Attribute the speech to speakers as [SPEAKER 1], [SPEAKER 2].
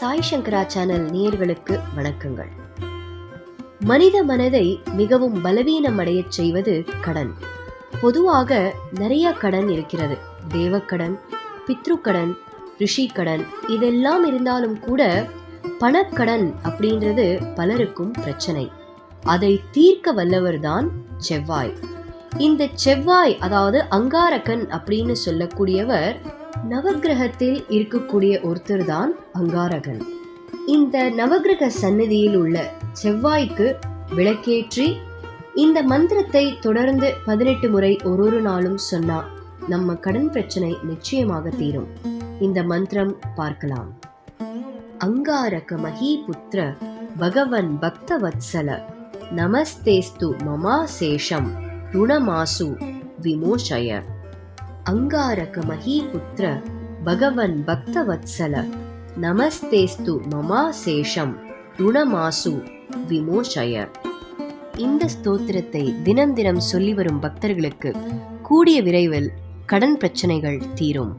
[SPEAKER 1] சாய் சங்கரா channel நேயர்களுக்கு வணக்கங்கள். மனித மனதை மிகவும் பலவீனம் அடையச் செய்வது கடன். பொதுவாக நிறைய கடன் இருக்கிறது. தேவக்கடன், பித்ருக்கடன், ரிஷி கடன், இதெல்லாம் இருந்தாலும் கூட பணக்கடன் அப்படின்றது பலருக்கும் பிரச்சனை. அதை தீர்க்க வல்லவர்தான் செவ்வாய். இந்த செவ்வாய், அதாவது அங்காரகன் அப்படின்னு சொல்லக்கூடியவர், நவக்கிரகத்தில் இருக்கக்கூடிய ஒருத்தர் தான் அங்காரகன். இந்த நவக்கிரக சந்நிதியில் உள்ள செவ்வாய்க்கு விளக்கேற்றி இந்த மந்திரத்தை தொடர்ந்து 18 முறை ஒரு நாளும் சொன்னா நம்ம கடன் பிரச்சனை நிச்சயமாக தீரும். இந்த மந்திரம் பார்க்கலாம். அங்காரக மஹீபுத்ர பகவன் பக்த வத்சல நமஸ்தேஸ்து மமாசேஷம் ருணமாசு விமோசய. அங்காரக மஹீபுத்ர பகவன் பக்த வத்சல நமஸ்தேஸ்து மமாசேஷம் ருணமாசு விமோசய. இந்த ஸ்தோத்திரத்தை தினம் தினம் சொல்லி வரும் பக்தர்களுக்கு கூடிய விரைவில் கடன் பிரச்சனைகள் தீரும்.